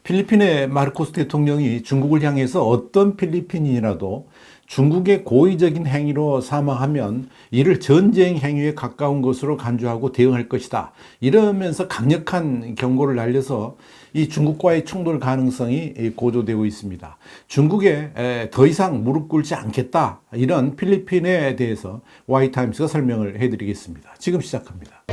필리핀의 마르코스 대통령이 중국을 향해서 어떤 필리핀인이라도 중국의 고의적인 행위로 사망하면 이를 전쟁 행위에 가까운 것으로 간주하고 대응할 것이다. 이러면서 강력한 경고를 날려서 이 중국과의 충돌 가능성이 고조되고 있습니다. 중국에 더 이상 무릎 꿇지 않겠다. 이런 필리핀에 대해서 와이타임스가 설명을 해드리겠습니다. 지금 시작합니다.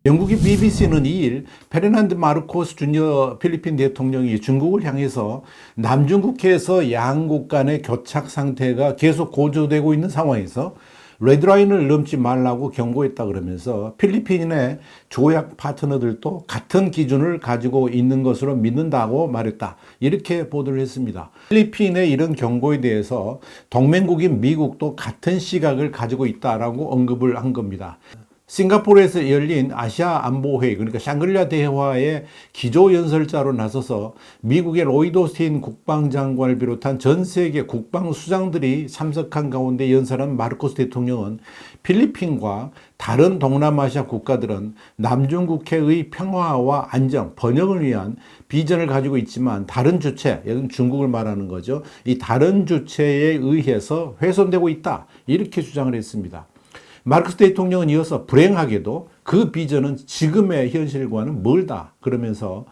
영국의 BBC는 2일 페르난드 마르코스 주니어 필리핀 대통령이 중국을 향해서 남중국해에서 양국 간의 교착 상태가 계속 고조되고 있는 상황에서 레드라인을 넘지 말라고 경고했다 그러면서 필리핀의 조약 파트너들도 같은 기준을 가지고 있는 것으로 믿는다고 말했다. 이렇게 보도를 했습니다. 필리핀의 이런 경고에 대해서 동맹국인 미국도 같은 시각을 가지고 있다라고 언급을 한 겁니다. 싱가포르에서 열린 아시아 안보회의, 그러니까 샹그릴라 대화의 기조연설자로 나서서 미국의 로이드 오스틴 국방장관을 비롯한 전 세계 국방수장들이 참석한 가운데 연설한 마르코스 대통령은 필리핀과 다른 동남아시아 국가들은 남중국해의 평화와 안정, 번영을 위한 비전을 가지고 있지만 다른 주체, 여기는 중국을 말하는 거죠. 이 다른 주체에 의해서 훼손되고 있다. 이렇게 주장을 했습니다. 마르코스 대통령은 이어서 불행하게도 그 비전은 지금의 현실과는 멀다 그러면서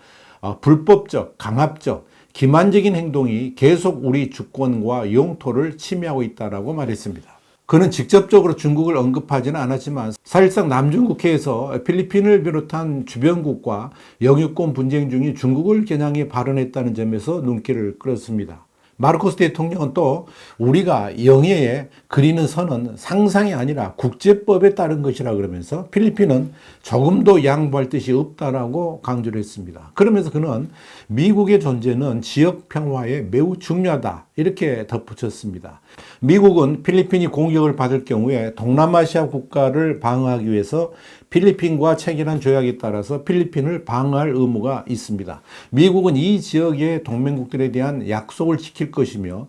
불법적, 강압적, 기만적인 행동이 계속 우리 주권과 영토를 침해하고 있다고 말했습니다. 그는 직접적으로 중국을 언급하지는 않았지만 사실상 남중국해에서 필리핀을 비롯한 주변국과 영유권 분쟁 중인 중국을 겨냥해 발언했다는 점에서 눈길을 끌었습니다. 마르코스 대통령은 또 우리가 영해에 그리는 선은 상상이 아니라 국제법에 따른 것이라 그러면서 필리핀은 조금도 양보할 뜻이 없다라고 강조를 했습니다. 그러면서 그는 미국의 존재는 지역 평화에 매우 중요하다 이렇게 덧붙였습니다. 미국은 필리핀이 공격을 받을 경우에 동남아시아 국가를 방어하기 위해서 필리핀과 체결한 조약에 따라서 필리핀을 방어할 의무가 있습니다. 미국은 이 지역의 동맹국들에 대한 약속을 지킬 것이며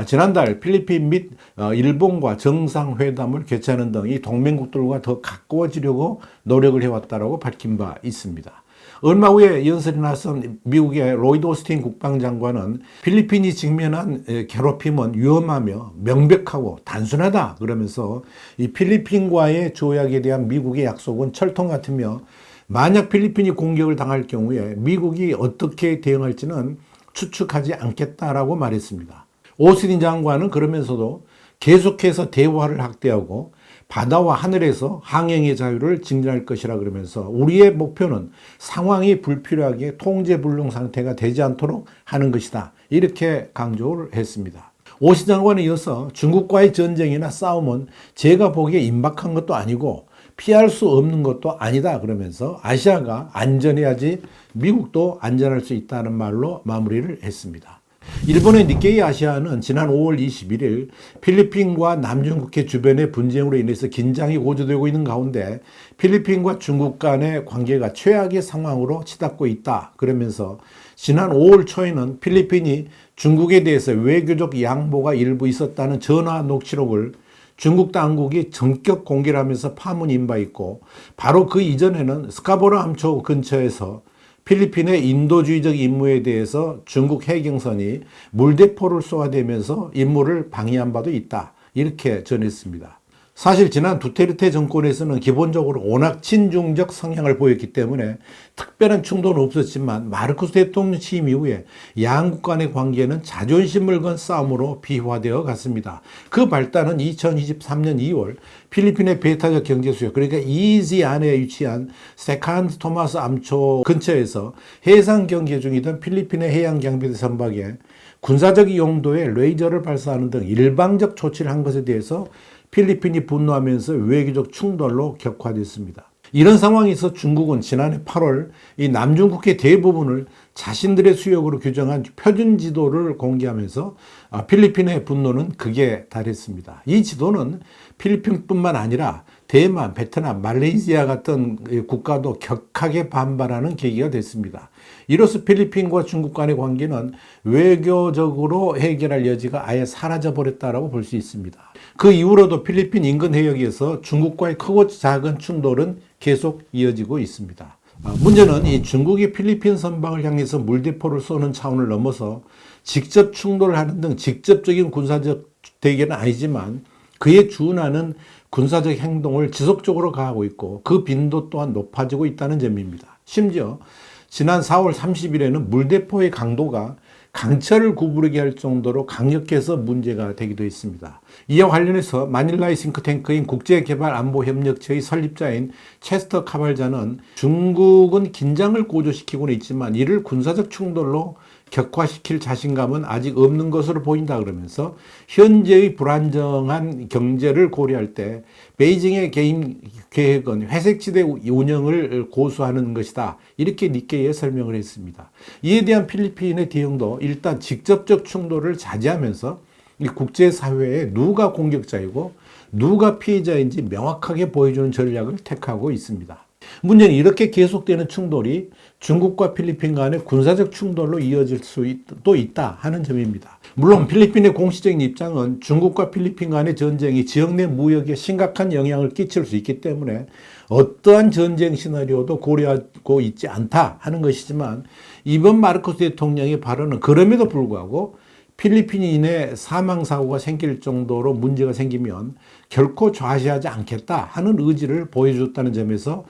지난달 필리핀 및 일본과 정상회담을 개최하는 등 이 동맹국들과 더 가까워지려고 노력을 해왔다고 밝힌 바 있습니다. 얼마 후에 연설에 나선 미국의 로이드 오스틴 국방장관은 필리핀이 직면한 괴롭힘은 위험하며 명백하고 단순하다 그러면서 이 필리핀과의 조약에 대한 미국의 약속은 철통 같으며 만약 필리핀이 공격을 당할 경우에 미국이 어떻게 대응할지는 추측하지 않겠다라고 말했습니다. 오스틴 장관은 그러면서도 계속해서 대화를 확대하고 바다와 하늘에서 항행의 자유를 증진할 것이라 그러면서 우리의 목표는 상황이 불필요하게 통제불능 상태가 되지 않도록 하는 것이다. 이렇게 강조를 했습니다. 오스틴 장관에 이어서 중국과의 전쟁이나 싸움은 제가 보기에 임박한 것도 아니고 피할 수 없는 것도 아니다 그러면서 아시아가 안전해야지 미국도 안전할 수 있다는 말로 마무리를 했습니다. 일본의 니케이 아시아는 지난 5월 21일 필리핀과 남중국해 주변의 분쟁으로 인해서 긴장이 고조되고 있는 가운데 필리핀과 중국 간의 관계가 최악의 상황으로 치닫고 있다 그러면서 지난 5월 초에는 필리핀이 중국에 대해서 외교적 양보가 일부 있었다는 전화 녹취록을 중국 당국이 전격 공개를 하면서 파문이 바 있고 바로 그 이전에는 스카보로 함초 근처에서 필리핀의 인도주의적 임무에 대해서 중국 해경선이 물대포를 쏘아대면서 임무를 방해한 바도 있다. 이렇게 전했습니다. 사실 지난 두테르테 정권에서는 기본적으로 워낙 친중적 성향을 보였기 때문에 특별한 충돌은 없었지만 마르코스 대통령 취임 이후에 양국 간의 관계는 자존심을 건 싸움으로 비화되어 갔습니다. 그 발단은 2023년 2월 필리핀의 배타적 경제수역 그러니까 이지 안에 위치한 세칸드 토마스 암초 근처에서 해상 경계 중이던 필리핀의 해양경비대 선박에 군사적 용도의 레이저를 발사하는 등 일방적 조치를 한 것에 대해서 필리핀이 분노하면서 외교적 충돌로 격화됐습니다. 이런 상황에서 중국은 지난해 8월 이 남중국해 대부분을 자신들의 수역으로 규정한 표준 지도를 공개하면서 필리핀의 분노는 극에 달했습니다. 이 지도는 필리핀뿐만 아니라 대만, 베트남, 말레이시아 같은 국가도 격하게 반발하는 계기가 됐습니다. 이로써 필리핀과 중국 간의 관계는 외교적으로 해결할 여지가 아예 사라져버렸다고 볼 수 있습니다. 그 이후로도 필리핀 인근 해역에서 중국과의 크고 작은 충돌은 계속 이어지고 있습니다. 문제는 이 중국이 필리핀 선박을 향해서 물대포를 쏘는 차원을 넘어서 직접 충돌을 하는 등 직접적인 군사적 대결은 아니지만 그에 준하는 군사적 행동을 지속적으로 가하고 있고 그 빈도 또한 높아지고 있다는 점입니다. 심지어 지난 4월 30일에는 물대포의 강도가 강철을 구부리게 할 정도로 강력해서 문제가 되기도 했습니다. 이와 관련해서 마닐라의 싱크탱크인 국제개발안보협력체의 설립자인 체스터 카발자는 중국은 긴장을 고조시키고는 있지만 이를 군사적 충돌로 격화시킬 자신감은 아직 없는 것으로 보인다 그러면서 현재의 불안정한 경제를 고려할 때 베이징의 개인 계획은 회색지대 운영을 고수하는 것이다. 이렇게 니케이에 설명을 했습니다. 이에 대한 필리핀의 대응도 일단 직접적 충돌을 자제하면서 이 국제사회에 누가 공격자이고 누가 피해자인지 명확하게 보여주는 전략을 택하고 있습니다. 문제는 이렇게 계속되는 충돌이 중국과 필리핀 간의 군사적 충돌로 이어질 수도 있다 하는 점입니다. 물론 필리핀의 공식적인 입장은 중국과 필리핀 간의 전쟁이 지역 내 무역에 심각한 영향을 끼칠 수 있기 때문에 어떠한 전쟁 시나리오도 고려하고 있지 않다 하는 것이지만 이번 마르코스 대통령의 발언은 그럼에도 불구하고 필리핀인의 사망사고가 생길 정도로 문제가 생기면 결코 좌시하지 않겠다 하는 의지를 보여줬다는 점에서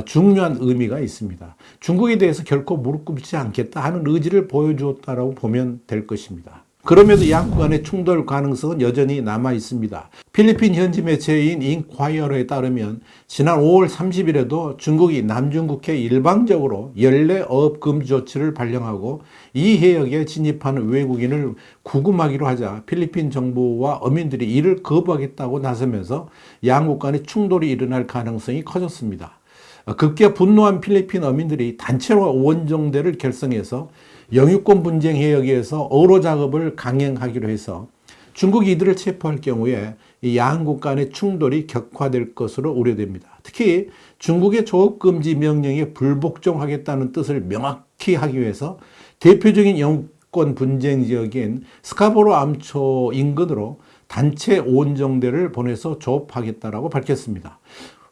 중요한 의미가 있습니다. 중국에 대해서 결코 무릎 꿇지 않겠다 하는 의지를 보여주었다고 보면 될 것입니다. 그럼에도 양국 간의 충돌 가능성은 여전히 남아 있습니다. 필리핀 현지 매체인 인콰이어러에 따르면 지난 5월 30일에도 중국이 남중국해에 일방적으로 연례 어업 금지 조치를 발령하고 이 해역에 진입하는 외국인을 구금하기로 하자 필리핀 정부와 어민들이 이를 거부하겠다고 나서면서 양국 간의 충돌이 일어날 가능성이 커졌습니다. 급기야 분노한 필리핀 어민들이 단체로 원정대를 결성해서 영유권 분쟁 해역에서 어로 작업을 강행하기로 해서 중국이 이들을 체포할 경우에 이 양국 간의 충돌이 격화될 것으로 우려됩니다. 특히 중국의 조업 금지 명령에 불복종하겠다는 뜻을 명확히 하기 위해서 대표적인 영유권 분쟁 지역인 스카보로 암초 인근으로 단체 원정대를 보내서 조업하겠다라고 밝혔습니다.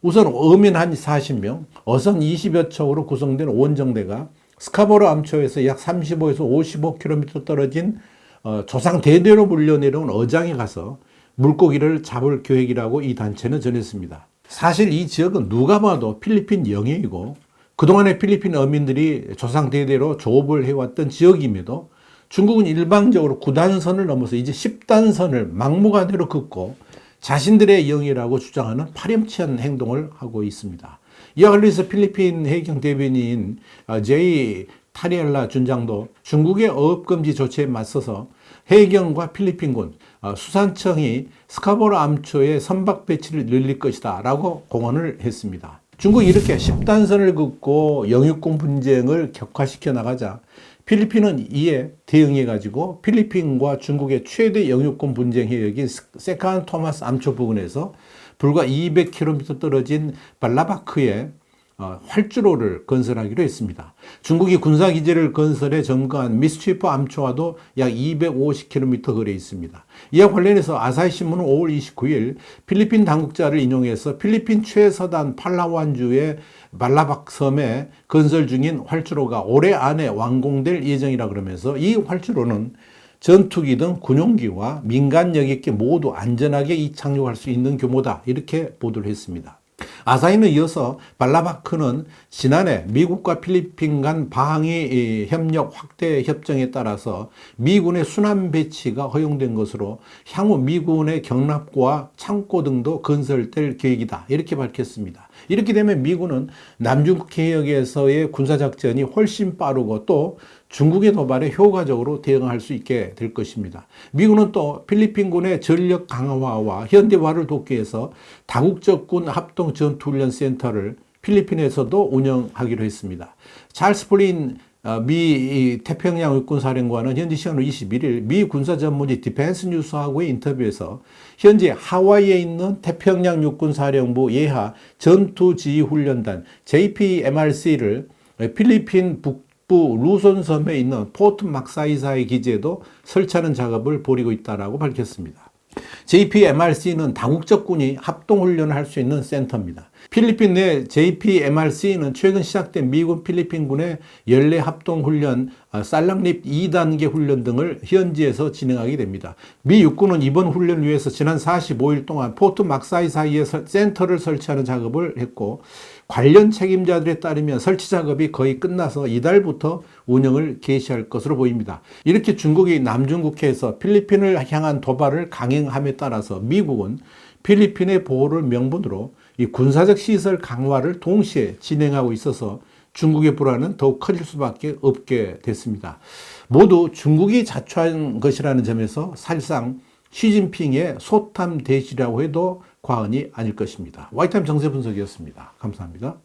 우선 어민 한 40명, 어선 20여 척으로 구성된 원정대가 스카보로 암초에서 약 35에서 55km 떨어진 조상 대대로 물려내려온 어장에 가서 물고기를 잡을 계획이라고 이 단체는 전했습니다. 사실 이 지역은 누가 봐도 필리핀 영해이고 그동안의 필리핀 어민들이 조상 대대로 조업을 해왔던 지역임에도 중국은 일방적으로 9단선을 넘어서 이제 10단선을 막무가내로 긋고 자신들의 영해라고 주장하는 파렴치한 행동을 하고 있습니다. 이와 관련해서 필리핀 해경 대변인 제이 타리엘라 준장도 중국의 어업금지 조치에 맞서서 해경과 필리핀군 수산청이 스카보로 암초에 선박 배치를 늘릴 것이다 라고 공언을 했습니다. 중국이 이렇게 10단선을 긋고 영유권 분쟁을 격화시켜 나가자 필리핀은 이에 대응해가지고 필리핀과 중국의 최대 영유권 분쟁 해역인 세칸 토마스 암초 부근에서 불과 200km 떨어진 발라바크에 활주로를 건설하기로 했습니다. 중국이 군사기지를 건설해 점거한 미스치프 암초와도 약 250km 거리에 있습니다. 이와 관련해서 아사히 신문은 5월 29일 필리핀 당국자를 인용해서 필리핀 최서단 팔라완주의 발라박 섬에 건설 중인 활주로가 올해 안에 완공될 예정이라 그러면서 이 활주로는 전투기 등 군용기와 민간 여객기 모두 안전하게 이착륙할 수 있는 규모다 이렇게 보도를 했습니다. 아사히는 이어서 발라바크는 지난해 미국과 필리핀 간 방위 협력 확대 협정에 따라서 미군의 순환 배치가 허용된 것으로 향후 미군의 경납고와 창고 등도 건설될 계획이다 이렇게 밝혔습니다. 이렇게 되면 미군은 남중국 해역에서의 군사작전이 훨씬 빠르고 또 중국의 도발에 효과적으로 대응할 수 있게 될 것입니다. 미군은 또 필리핀군의 전력 강화와 현대화를 돕기 위해서 다국적 군 합동 전투훈련 센터를 필리핀에서도 운영하기로 했습니다. 찰스 플린 미 태평양 육군사령관은 현지 시간으로 21일 미 군사 전문지 디펜스 뉴스하고의 인터뷰에서 현재 하와이에 있는 태평양 육군사령부 예하 전투지휘훈련단 JPMRC를 필리핀 북부 루손 섬에 있는 포트 막사이사의 기지에도 설치하는 작업을 벌이고 있다고 밝혔습니다. JPMRC는 다국적 군이 합동훈련을 할 수 있는 센터입니다. 필리핀 내 JPMRC는 최근 시작된 미군 필리핀군의 연례 합동훈련, 살랑립 2단계 훈련 등을 현지에서 진행하게 됩니다. 미 육군은 이번 훈련을 위해서 지난 45일 동안 포트 막사이 사이에 센터를 설치하는 작업을 했고, 관련 책임자들에 따르면 설치 작업이 거의 끝나서 이달부터 운영을 개시할 것으로 보입니다. 이렇게 중국이 남중국해에서 필리핀을 향한 도발을 강행함에 따라서 미국은 필리핀의 보호를 명분으로 이 군사적 시설 강화를 동시에 진행하고 있어서 중국의 불안은 더욱 커질 수밖에 없게 됐습니다. 모두 중국이 자초한 것이라는 점에서 사실상 시진핑의 소탐 대시라고 해도 과언이 아닐 것입니다. 와이타임 정세 분석이었습니다. 감사합니다.